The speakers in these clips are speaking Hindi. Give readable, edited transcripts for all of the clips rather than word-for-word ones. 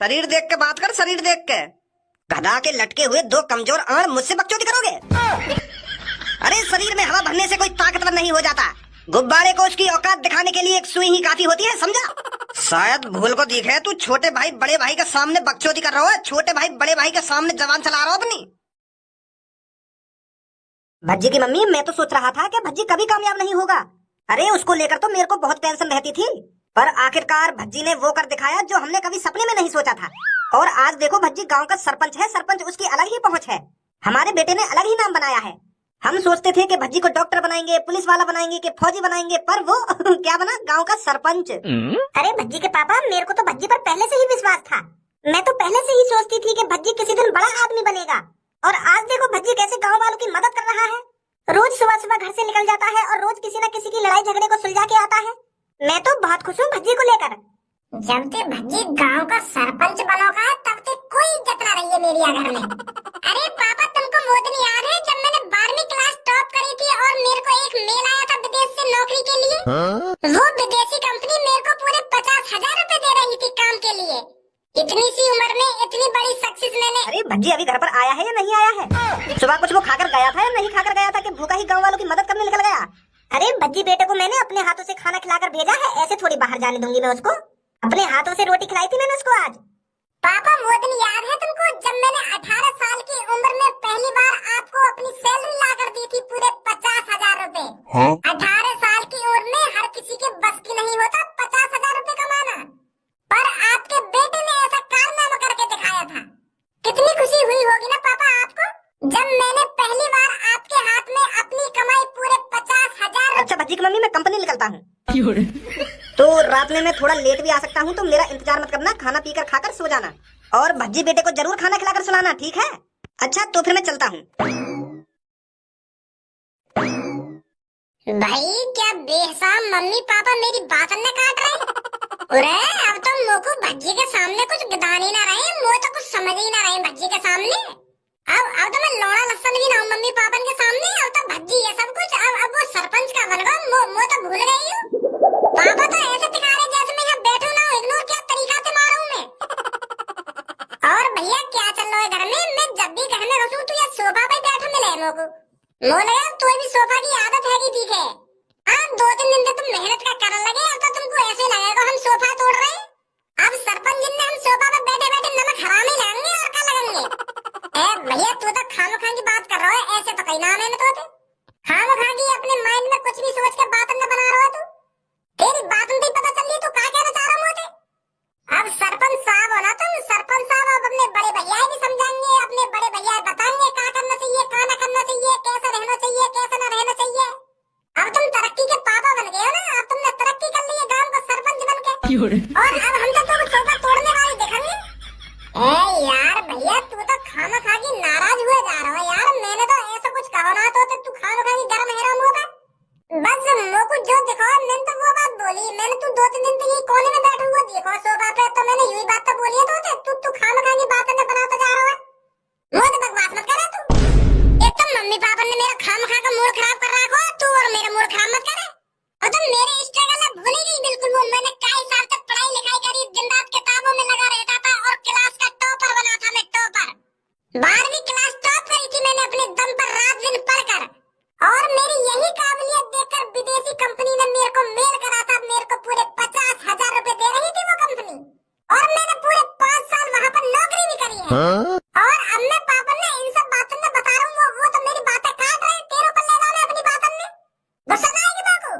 शरीर देख के बात कर, शरीर देख के। गधा के लटके हुए दो कमजोर आड़ मुझसे बकचोदी करोगे? अरे शरीर में हवा भरने से कोई ताकतवर नहीं हो जाता। गुब्बारे को उसकी औकात दिखाने के लिए एक सुई ही काफी होती है, समझा? शायद भूल को दिखे तू छोटे भाई बड़े भाई के सामने बकचोदी कर रहा है। छोटे भाई बड़े भाई के सामने जबान चला रहा हो अपनी। भज्जी की मम्मी, मैं तो सोच रहा था कि भज्जी कभी कामयाब नहीं होगा। अरे उसको लेकर तो मेरे को बहुत टेंशन रहती थी, पर आखिरकार भज्जी ने वो कर दिखाया जो हमने कभी सपने में नहीं सोचा था। और आज देखो भज्जी गांव का सरपंच है। सरपंच उसकी अलग ही पहुंच है। हमारे बेटे ने अलग ही नाम बनाया है। हम सोचते थे कि भज्जी को डॉक्टर बनाएंगे, पुलिस वाला बनाएंगे, कि फौजी बनाएंगे, पर वो क्या बना, गांव का सरपंच। अरे भज्जी के पापा, मेरे को तो भज्जी पर पहले से ही विश्वास था। मैं तो पहले से ही सोचती थी कि भज्जी किसी दिन बड़ा आदमी बनेगा। और आज देखो भज्जी कैसे गाँव वालों की मदद कर रहा है। रोज सुबह सुबह घर से निकल जाता है और रोज किसी न किसी की लड़ाई झगड़े को सुलझा के आता है। मैं तो बहुत खुश हूँ भज्जी को लेकर। जब ते भज्जी गांव का सरपंच बनोगा तब ते कोई इज्जत ना रही है मेरी घर में। अरे पापा, तुमको वो दिन याद है जब मैंने 12वीं क्लास टॉप करी थी और मेरे को एक मेल आया था विदेश से नौकरी के लिए? वो विदेशी कंपनी मेरे को पूरे 50,000 रुपए दे रही थी काम के लिए। इतनी सी उम्र में इतनी बड़ी सक्सेस मैंने। अरे भज्जी अभी घर पर आया है या नहीं आया है? सुबह कुछ वो खाकर गया था या नहीं खाकर गया था कि भूखा ही गाँव वालों की मदद करने निकल गया? अरे भज्जी बेटे को मैंने अपने हाथों से खाना खिलाकर भेजा है, ऐसे थोड़ी बाहर जाने दूंगी मैं उसको। अपने हाथों से रोटी खिलाई थी मैंने उसको आज। पापा, वो दिन याद है तुमको जब मैंने 18 साल की उम्र में पहली बार आपको अपनी सैलरी ला कर दी थी, पूरे 50,000 रुपए? 18 साल की उम्र में हर किसी के बस की नहीं होता 50,000 रुपए कमाना, पर आपके बेटे ने ऐसा कारनामा करके दिखाया था। कितनी खुशी हुई होगी ना पापा आपको जब मैंने पहली बार आपके हाथ में अपनी कमाई पूरे 50,000। अच्छा भज्जी की मम्मी, मैं कंपनी निकलता हूँ तो रात में मैं थोड़ा लेट भी आ सकता हूँ, तो मेरा इंतजार मत करना। खाना पीकर खाकर सो जाना और भज्जी बेटे को जरूर खाना खिलाकर सुलाना, ठीक है? अच्छा तो फिर मैं चलता हूँ। भाई क्या बेहसाम मम्मी पापा मेरी बात न काट रहे। अरे अब तो मोको भज्जी के सामने कुछ गदान ही ना रहे, मो तो कुछ समझ ही ना रहे भज्जी के सामने। अब तो मैं लौड़ा लस्सन भी ना हूँ मम्मी पापा के सामने। अब तो भज्जी है सब कुछ। अब वो सरपंच का बन गया, मो तो भूल गई हूँ। पापा तो ऐसे दिखा रहे जैसे मैं यहाँ बैठू ना हूँ। इग्नोर क्या तरीका से मारूं मैं। और भैया क्या चल रहा है घर में? मैं जब भी घर में रहूं तो यहाँ सोफा पे बैठा मिले मोको। मो लगा तो भी सोफा की आदत है कि ठीक है। हाँ 2-3 दिन तक तुम मेहनत का करने लगे, अब तो तुमको ऐसे लगेगा हम सोफा तोड़ रहे हैं। अब सरपंच जी ने हम सोफा पे बैठे बैठे नमक हराम ही लाएंगे और क्या लगेंगे। भैया तू तो खामोखा की बात कर रहा है, ऐसे तो कहीं ना मैंने तो खामोखा की अपने माइंड में कुछ भी सोच के बात न बना रहा है तू। तेरी बात नहीं पता चल रही, तू क्या कहना चाह रहा मुझे? अब सरपंच साहब हो ना तुम। सरपंच साहब अब अपने बड़े भैया भी समझाएंगे, अपने बड़े भैया बताएंगे क्या करना चाहिए, क्या ना करना चाहिए, कैसा रहना चाहिए, कैसा ना रहना चाहिए। अब तुम तरक्की के पापा बन गए हो ना। अब तुमने तरक्की कर ली है गांव का सरपंच बन के, और अब हम तो सोफा तोड़ने वाले देखेंगे। यार भैया तू तो खामोखा की नाराज हुए जा रहा है यार। मैंने तो ऐसा कुछ कहा ना तो तू खामोखा की गरम हैरान होगा। बस मोको जो दिखाओ मैंने तो वो बात बोली। मैंने तू 2-3 दिन तो यही कोने में बैठा हुआ देखो सोफा पे, तो मैंने यही बात तो बोली है। तो तू खामोखा की बात न बनाता जा रहा है। मुझे बकवास मत करा तू। एक तो मम्मी पापा ने मेरा खामोखा का मूड खराब कर रखा है, तू और मेरा मूड खराब मत करे। और तुम मेरे स्ट्रगल भूल ही गई बिल्कुल। वो मैंने कई साल तक पढ़ाई लिखाई करी, दिन रात किताबों में लगा रहता था और क्लास का टॉपर बना था मैं, टॉपर। 12वीं क्लास टॉप करी थी मैंने अपने दम पर रात दिन पढ़कर। और मेरी यही काबिलियत देखकर विदेशी कंपनी ने मेरे को मेल करा था। मेरे को पूरे 50,000 रुपए दे रही थी वो कंपनी, और मैंने पूरे 5 साल वहाँ पर नौकरी भी करी है। और अब मैं पापा ने इन सब बातों में बता रहा हूँ, वो तो मेरी बातें काट रहे हैं। तेरे ऊपर ले जाना अपनी बातों में गुस्सा ना आएगी बाको।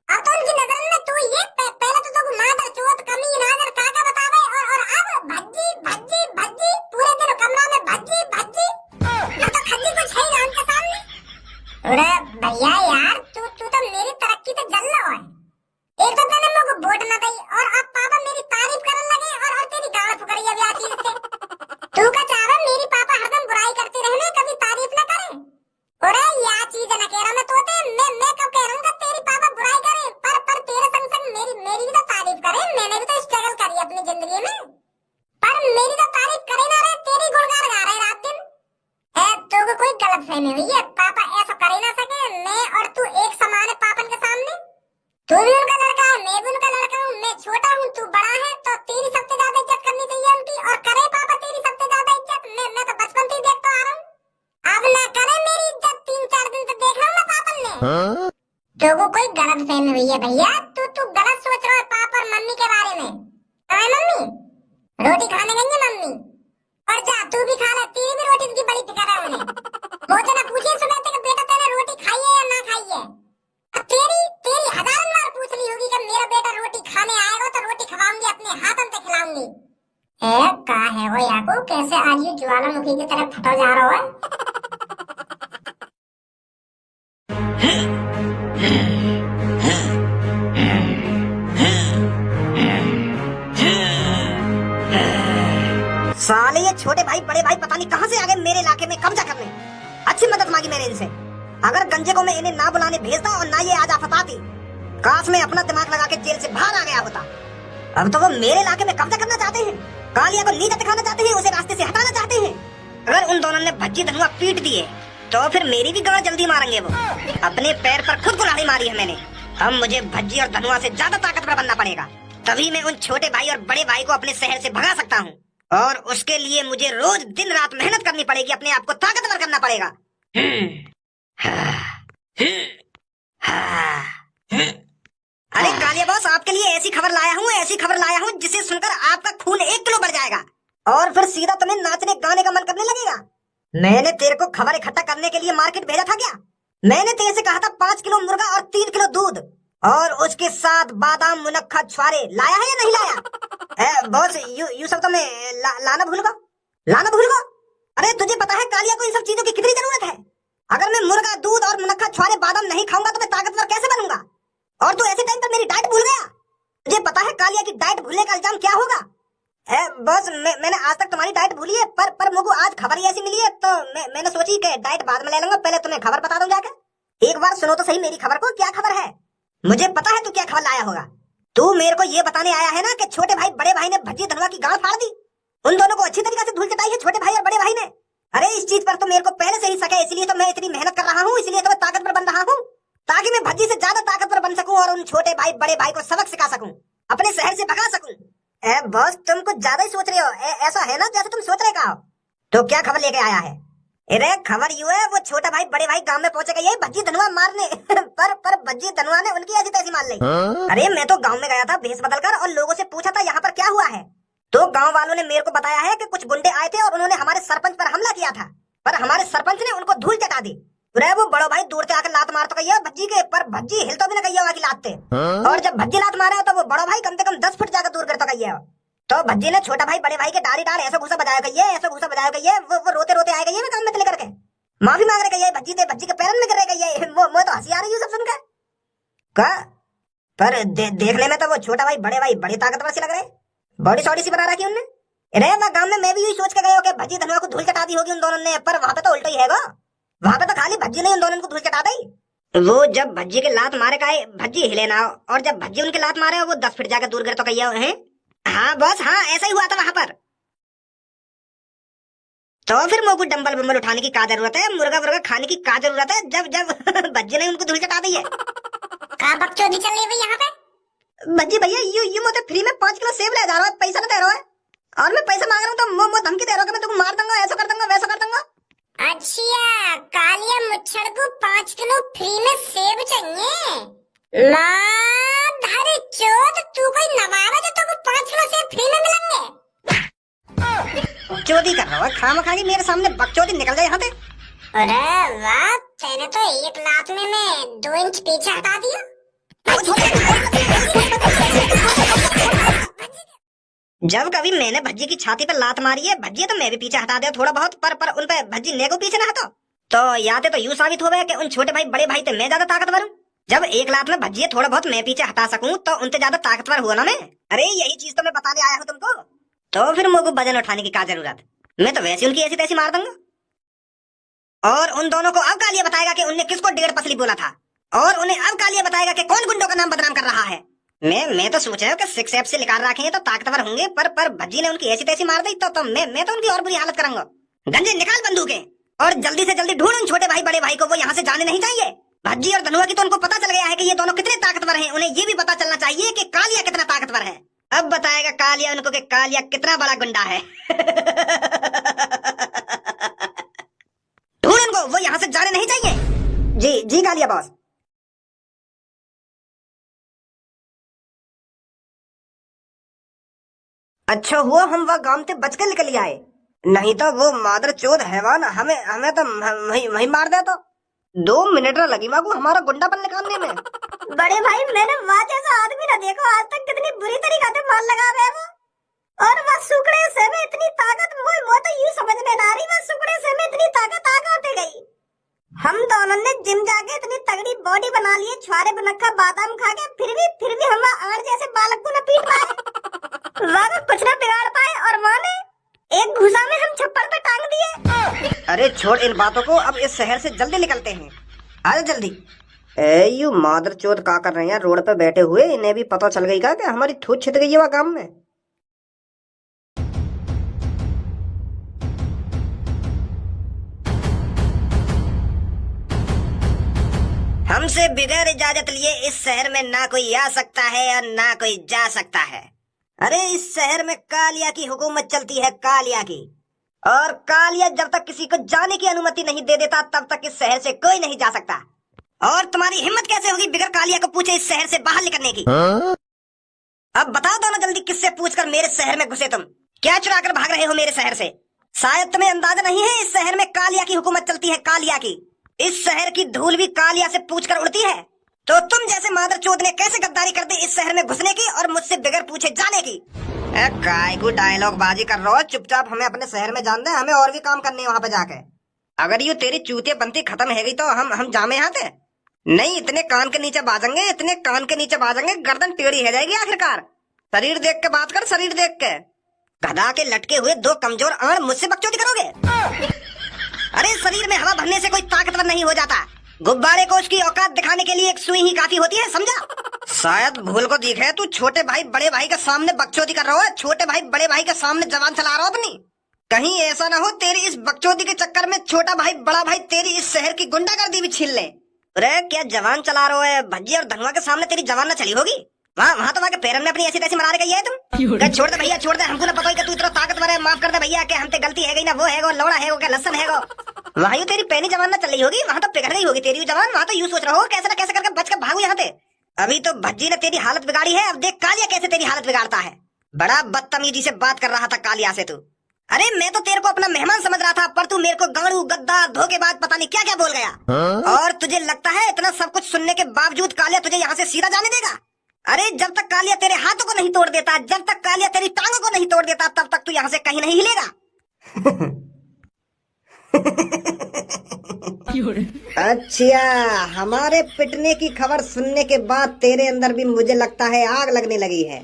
अब तो उनकी नजर में तू ये पहले तो मादर चौथ कमी नाजर काका बतावे, और अब भज्जी भज्जी भज्जी पूरे दिन कमरा में भज्जी भज्जी। अब तो खज्जी कुछ है ही उनके सामने। अरे भैया यार तू तो मेरी तरक्की तो जल रहा है। एक तो मैंने मुझको वोट न दी और अब पापा मेरी तारीफ करने लगे, और तेरी गाल फुकरिया भी आती है। तू का चाह मेरी पापा हरदम बुराई करते रहने, कभी तारीफ न करे। अरे या चीज न कह रहा मैं तोते। मैं कब कह रहा हूँ तेरी पापा बुराई करे, पर तेरे संग संग मेरी भी तो तारीफ करे। मैंने भी तो स्ट्रगल करी अपनी जिंदगी में, पर मेरी तो तारीफ करे ना रहे, तेरी गुणगान गा रहे रात दिन। तो कोई गलत फहमी हुई है। पापा ऐसा कर ही ना सके। मैं और तू एक समान है पापन के सामने। तू भी उनका लड़का है, मैं भी उनका लड़का हूँ। मैं छोटा हूँ, तू बड़ा है, तो तेरी सबसे ज्यादा इज्जत करनी चाहिए उनकी। लोगों कोई गलत फहमी हुई है भैया। तू गलत सोच रहा है पापा और मम्मी के बारे में। अरे मम्मी रोटी खाने गई है मम्मी, और जा तू भी खा ले, तेरी भी रोटी की बड़ी फिक्र है उन्हें। वो तो ना पूछे सुना थे कि बेटा तेरा रोटी खाई है या ना खाई है। अब तेरी तेरी हजार बार पूछ ली होगी कि मेरा बेटा रोटी खाने आएगा तो रोटी खवाऊंगी, अपने हाथों से खिलाऊंगी। का है वो याकू, कैसे आज ये ज्वालामुखी की तरह फटा जा रहा है। साले ये छोटे भाई बड़े भाई पता नहीं कहां से आ गए मेरे इलाके में कब्जा करने। अच्छी मदद मांगी मैंने इनसे। अगर गंजे को मैं इन्हें ना बुलाने भेजता और ना ये आज आफत आती, काश मैं अपना दिमाग लगा के जेल से बाहर आ गया होता। अब तो वो मेरे इलाके में कब्जा करना चाहते हैं, कालिया को नीचा दिखाना चाहते हैं, उसे रास्ते से हटाना चाहते हैं। अगर उन दोनों ने भज्जी धनुआ पीट दिए तो फिर मेरी भी गांड जल्दी मारेंगे वो। अपने पैर पर खुद कुल्हाड़ी मारी है मैंने। अब मुझे भज्जी और धनुआ से ज्यादा ताकतवर बनना पड़ेगा, तभी मैं उन छोटे भाई और बड़े भाई को अपने शहर से भगा सकता हूँ। और उसके लिए मुझे रोज दिन रात मेहनत करनी पड़ेगी, अपने आप को ताकतवर करना पड़ेगा। अरे कालिया बॉस, आपके लिए ऐसी खबर लाया हूँ जिसे सुनकर आपका खून 1 किलो बढ़ जाएगा और फिर सीधा तुम्हें नाचने गाने का मन करने लगेगा। मैंने तेरे को खबर इकट्ठा करने के लिए मार्केट भेजा था क्या? मैंने तेरे से कहा था 5 किलो मुर्गा और 3 किलो दूध और उसके साथ बादाम मुनक्खा छुआरे, लाया है या नहीं लाया? बॉस यू सब तो मैं लाना भूल गया। अरे तुझे पता है कालिया को इन सब चीजों की कितनी जरूरत है? अगर मैं मुर्गा दूध और मुनक्खा छुआरे बादाम नहीं खाऊंगा तो मैं ताकतवर कैसे बनूंगा? और तू ऐसे टाइम पर मेरी डाइट भूल गया। तुझे पता है कालिया की डाइट भूलने का इल्जाम क्या होगा? बॉस मैंने आज तक तुम्हारी डाइट भूली है, पर मुझको आज खबर ही ऐसी मिली है तो मैंने सोची कि डाइट बाद में ले लूंगा, पहले तुम्हें खबर बता दूं जाकर। एक बार सुनो तो सही मेरी खबर को, क्या खबर है? मुझे पता है तू क्या खबर लाया होगा। तू मेरे को ये बताने आया है ना कि छोटे भाई बड़े भाई ने भज्जी धनुआ की गांड फाड़ दी। उन दोनों को अच्छी तरीके से धूल चटाई है छोटे भाई और बड़े भाई ने। अरे इस चीज पर तो मेरे को पहले से ही शक है, इसलिए तो मैं इतनी मेहनत कर रहा हूँ, इसलिए तो मैं ताकतवर बन रहा हूँ, ताकि मैं भज्जी से ज्यादा ताकतवर बन सकूं और उन छोटे भाई बड़े भाई को सबक सिखा सकूं, अपने शहर से भगा सकूं। बॉस तुम कुछ ज्यादा ही सोच रहे हो। ऐसा है ना जैसे तुम सोच रहे का हो। तो क्या खबर लेके आया है? अरे खबर यूं है, वो छोटा भाई बड़े भाई गांव में पहुंचे गए भज्जी धनुआ मारने पर भज्जी धनुआ ने उनकी ऐसी तैसी मार ली। अरे मैं तो गांव में गया था भेष बदलकर और लोगों से पूछा था यहाँ पर क्या हुआ है, तो गांव वालों ने मेरे को बताया है कि कुछ गुंडे आए थे और उन्होंने हमारे सरपंच पर हमला किया था, पर हमारे सरपंच ने उनको धूल चटा दी। वो बड़ो भाई दूर से आकर लात मार तो गई भज्जी के, पर भज्जी हिल तो भी ना गई की लात थे। और जब भज्जी लात मारा तो वो बड़ो भाई कम से कम 10 फुट जाकर दूर कर तो गई है। तो भज्जी ने छोटा भाई बड़े भाई के डारी डाल ऐसा घुसा बजाया गई है, ऐसा घुसा बजाया गई है। वो रोते रोते आए गई है काम में लेकर के, माफी मांग रहे गई है भज्जी के पैरन में गिर रही गई है। वो तो हंसी आ रही है सब सुनकर का, पर देखने में तो वो छोटा भाई बड़े ताकतवर से लग रहे, बॉडी सॉडी सी बना रखी उनने। अरे वह गांव में मैं भी यही सोच के गया कि भज्जी धनुआ को धूल चटा दी होगी उन दोनों ने, पर वहाँ पे तो उल्टा ही है। वहाँ पे तो खाली भज्जी ने उन दोनों को धूल चटा दी। वो जब भज्जी के लात मारे का भज्जी हिले ना, और जब भज्जी उनके लात मारे वो 10 फीट जाकर दूर गिर तो कहिए है। हाँ बस हाँ ऐसा ही हुआ था वहाँ पर। तो फिर मोकू डंबल बम्बल उठाने की क्या जरूरत है, मुर्गा वुर्गा खाने की क्या जरूरत है, जब भज्जी ने उनको धूल चटा दी है। क्या बकचोदी चल रही है यहाँ पे? भज्जी भैया यू मुझे फ्री में 5 किलो सेब ले जा रहा है, पैसा ना दे रहा है, और मैं पैसा मांग रहा हूँ तो मो धमकी दे रहा हूँ कि मैं तुमको मार दूंगा, ऐसा कर दूंगा वैसा कर दूंगा। अच्छा कालिया मुच्छड़ को 5 किलो फ्री में सेब चाहिए? माँ धारी चोद, तू कोई नवाब है जो तुमको 5 किलो सेब फ्री में मिलेंगे? चोदी कर रहा है खामखागी मेरे सामने, बकचोदी निकल जाए यहाँ से। अरे वाह, तेने तो एक लात में मैं 2 इंच पीछे हटा दिया। जब कभी मैंने भज्जी की छाती पर लात मारी है, भज्जी तो मैं भी पीछे हटा दे थोड़ा बहुत, पर उन पे भज्जी ने को पीछे ना हटो तो याद है तो यूं साबित हो गया कि उन छोटे भाई बड़े भाई से मैं ज्यादा ताकतवर हूँ। जब एक लात में भज्जी थोड़ा बहुत मैं पीछे हटा सकूं तो उनसे ज्यादा ताकतवर हुआ ना मैं। अरे यही चीज तो मैं बताने आया हूँ तुमको। तो फिर मुझको वजन उठाने की क्या जरूरत, मैं तो वैसे उनकी ऐसी तैसी मार दूंगा। और उन दोनों को अब कालिया बताएगा कि उनने किसको 1.5 पसली बोला था, और उन्हें अब कालिया बताएगा कि कौन गुंडों का नाम बदनाम कर रहा है। मैं तो सोच रहा हूँ कि 6 एप से निकाल रखे हैं तो ताकतवर होंगे, पर भज्जी ने उनकी ऐसी तैसी मार दी तो मैं तो उनकी और बुरी हालत करूंगा। गंजे निकाल बंदूकें और जल्दी से जल्दी ढूंढ उन छोटे भाई बड़े भाई को, वो यहाँ से जाने नहीं चाहिए। भज्जी और धनुआ की तो उनको पता चल गया है कि ये दोनों कितने ताकतवर हैं, उन्हें ये भी पता चलना चाहिए कि कालिया कितना ताकतवर है। अब बताएगा कालिया उनको कि कालिया कितना बड़ा गुंडा है। ढूंढ उनको, वो यहाँ से जाने नहीं चाहिए। जी कालिया बॉस। अच्छा हुआ हम वह गांव से बच के निकल आए, नहीं तो वो मादर चोद हैवान हमें हमें तो वही मार दे। तो 2 मिनट न लगी माँ को हमारा गुंडापन निकालने में। बड़े भाई मैंने वहाँ जैसा आदमी न देखो आज तक, कितनी बुरी तरीके से मार लगा रहे वो। और वह सुकड़े से में इतनी ताकत, वो तो यूँ समझ में ना आ रही, वह सुकड़े से में इतनी ताकत आ कहाँ से गई। हम दोनों ने जिम जाके इतनी तगड़ी बॉडी बना ली, छुआरे बनक्खा बादाम खा के, फिर भी हम आड़ जैसे बालक को न पीट पाए, वह कुछ न बिगाड़ पाए, और माँ ने एक घुसा में हम छप्पर पे टांग दिए। अरे छोड़ इन बातों को, अब इस शहर से जल्दी निकलते हैं, आ जल्दी। यू मादर चोद का कर रहे हैं रोड पे बैठे हुए, इन्हें भी पता चल गई का कि हमारी थूत छिद गई है वहाँ गांव में। हमसे बिगैर इजाजत लिए इस शहर में ना कोई आ सकता है और ना कोई जा सकता है। अरे इस शहर में कालिया की हुकूमत चलती है, कालिया की, और कालिया जब तक किसी को जाने की अनुमति नहीं दे देता तब तक इस शहर से कोई नहीं जा सकता। और तुम्हारी हिम्मत कैसे होगी बिगर कालिया को पूछे इस शहर से बाहर निकलने की? अब बताओ दोनों जल्दी, किससे पूछकर मेरे शहर में घुसे तुम? क्या चुरा कर भाग रहे हो मेरे शहर से? शायद तुम्हें अंदाजा नहीं है इस शहर में कालिया की हुकूमत चलती है, कालिया की। इस शहर की धूल भी कालिया से पूछकर उड़ती है। तो तुम जैसे मादर चोद ने कैसे गद्दारी कर दी इस शहर में घुसने की और मुझसे बगैर पूछे जाने की? काय को डायलॉग बाजी कर रहा हो, चुपचाप हमें अपने शहर में जान दे, हमें और भी काम करने हैं वहाँ पे जाके। अगर ये तेरी चूतिया बनती खत्म है गई तो हम जामे यहाँ थे नहीं, इतने कान के नीचे बाजेंगे, इतने कान के नीचे बाजेंगे, गर्दन टेढ़ी है जाएगी आखिरकार। शरीर देख के बात कर, शरीर देख के। गधा के लटके हुए 2 कमजोर आड़ मुझसे बकचोदी करोगे? अरे शरीर में हवा भरने से कोई ताकतवर नहीं हो जाता, गुब्बारे को उसकी औकात दिखाने के लिए एक सुई ही काफी होती है, समझा? शायद भूल को दिखे तू छोटे भाई बड़े भाई के सामने बकचोदी कर रहा है, छोटे भाई बड़े भाई के सामने जबान चला रहा हो अपनी। कहीं ऐसा ना हो तेरी इस बकचोदी के चक्कर में छोटा भाई बड़ा भाई तेरी इस शहर की गुंडागर्दी भी छीन ले। अरे क्या जवान चला रहा है, भज्जी और धनुआ के सामने तेरी जवान न चली होगी? वहाँ तो वहाँ के पैरन में अपनी ऐसी तैसी मरा गई है तुम। छोड़ दे भैया छोड़ दे, हमको ना पता है कि तू इतना ताकतवर है, माफ कर दे भैया कि हमसे गलती है गई ना, वो है वो लौड़ा है वो क्या लसन है वो। वहाँ यूँ तेरी पैनी जवान न चल रही होगी, वहाँ तो पिघल गई होगी तेरी जवान, वहाँ तो यूँ सोच रहा हो कैसे न कैसे करके बच कर भागू यहाँ से। अभी तो भज्जी ने तेरी हालत बिगाड़ी है, अब देख कालिया कैसे तेरी हालत बिगाड़ता है। बड़ा बदतमीजी से बात कर रहा था कालिया से तू। अरे मैं तो तेरे को अपना मेहमान समझ रहा था, पर तू मेरे को गाड़ू गद्दार धोखेबाज पता नहीं क्या क्या बोल गया। और तुझे लगता है इतना सब कुछ सुनने के बावजूद कालिया तुझे यहाँ से सीधा जाने देगा? अरे जब तक कालिया तेरे हाथों को नहीं तोड़ देता, जब तक कालिया तेरी टांगों को नहीं तोड़ देता, तब तक तू यहाँ से कहीं नहीं हिलेगा। अच्छा, हमारे पिटने की खबर सुनने के बाद तेरे अंदर भी मुझे लगता है आग लगने लगी है।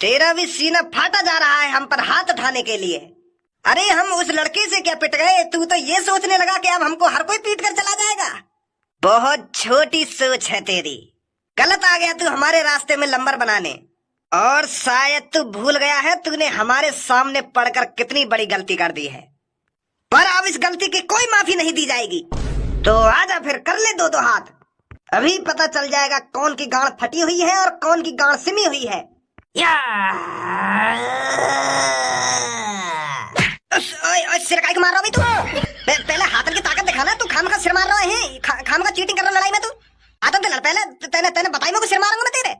तेरा भी सीना फाटा जा रहा है हम पर हाथ उठाने के लिए। अरे हम उस लड़के से क्या पिट गए, तू तो ये सोचने लगा कि अब हमको हर कोई पीट कर चला जाएगा। बहुत छोटी सोच है तेरी, गलत आ गया तू हमारे रास्ते में लंबर बनाने, और शायद तू भूल गया है तूने हमारे सामने पड़कर कितनी बड़ी गलती कर दी है। पर अब इस गलती की कोई माफी नहीं दी जाएगी। तो आजा फिर कर ले 2-2 हाथ, अभी पता चल जाएगा कौन की गांड फटी हुई है और कौन की गांड सिमी हुई है। सिर काय को मार रहा है तू? पहले हाथन की ताकत दिखाना, तू खाम का सिर मार रहा है, खाम का चीटिंग कर रहा लड़ाई में तू। आता तो लड़ पहले, तेने बताई मैं को सिर मारूंगा मैं तेरे।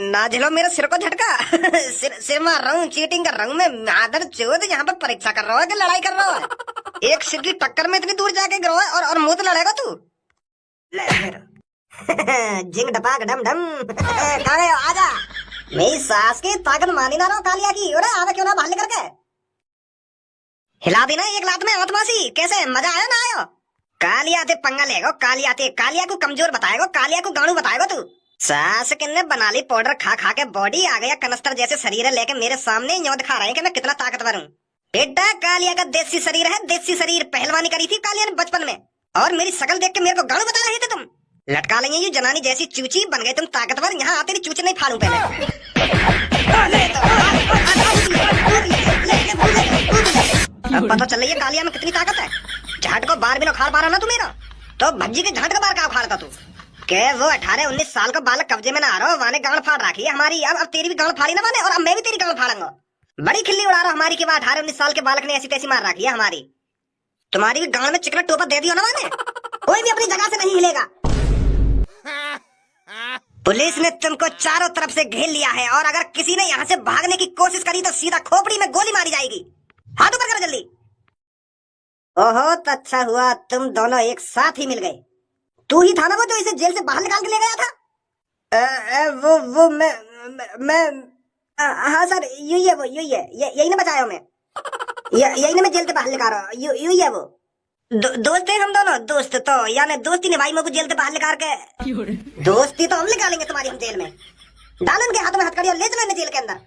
ना झेलो मेरे सिर को झटका। सिर मार रहा हूँ, चीटिंग कर रहा हूँ मैं, आदर चोद यहाँ पे परीक्षा कर रहा है कि लड़ाई कर रहा है। एक सिर की टक्कर में इतनी दूर जाके गिरो है और मुंह तो लड़ेगा तू। ले फिर। जिंग डपाक डम डम। कहाँ गए? आजा। मेरी सास की ताकत मानी ना रहो कालिया की। अरे आवे क्यों ना बाहर निकल के हिला देना एक लात में आत्मासी। कैसे मजा आया ना आयो? कालिया ते पंगा लेगो, कालिया ते कालिया को कमजोर बताएगो, कालिया को गाड़ू बताएगो तू। सास किन्ने बना ली पाउडर खा खा के, बॉडी आ गया कनस्तर जैसे शरीर है, लेके मेरे सामने यूं दिखा रहे हैं कि मैं कितना ताकतवर हूँ। बेटा कालिया का देसी शरीर है, देसी शरीर। पहलवानी करी थी कालिया ने बचपन में, और मेरी शकल देख के मेरे को गाड़ू बता रहे थे तुम। लटका लेंगे ये जनानी जैसी चूची, बन गए तुम ताकतवर। यहाँ आते नहीं चूची नहीं फाड़ू पहले। अब पता चल रही है कालिया में कितनी ताकत है। झाट को बार भी उखाड़ पा रहा ना तू मेरा, तो भज्जी के झाट का बार का उखाड़ता तू? के वो 18-19 साल का बालक कब्जे में ना आ रहा हो, वाने गांड फाड़ रखी है हमारी। अब तेरी भी गांड फाड़ी ना वाने, और अब मैं भी तेरी गांड फाड़ूंगा। बड़ी खिल्ली उड़ा रहा हमारी की, 18-19 साल के बालक ने ऐसी तैसी मार रखी है हमारी। तुम्हारी भी गांड में चिकना टोपा दे दियो ना वाने, कोई भी अपनी जगह से नहीं हिलेगा। पुलिस ने तुमको चारों तरफ से घेर लिया है और अगर किसी ने यहाँ से भागने की कोशिश करी तो सीधा खोपड़ी में गोली मारी जाएगी। हाथ ऊपर करो जल्दी। ओहो, तो अच्छा हुआ तुम दोनों एक साथ ही मिल गए। तू ही था ना वो जो इसे जेल से बाहर निकाल के ले गया था? वो मैं हाँ सर, यही है वो, यही है, यही ने बचाया मैं, यही ने मैं जेल से बाहर निकाल रहा, यही है वो। दोस्त है हम दोनों, दोस्त तो यानी दोस्ती ने भाई मेरे को जेल से बाहर निकाल के। दोस्ती तो हम निकालेंगे तुम्हारी हम जेल में। डालो इनके हाथों में हथकड़ी और ले चलो इन्हें जेल के अंदर।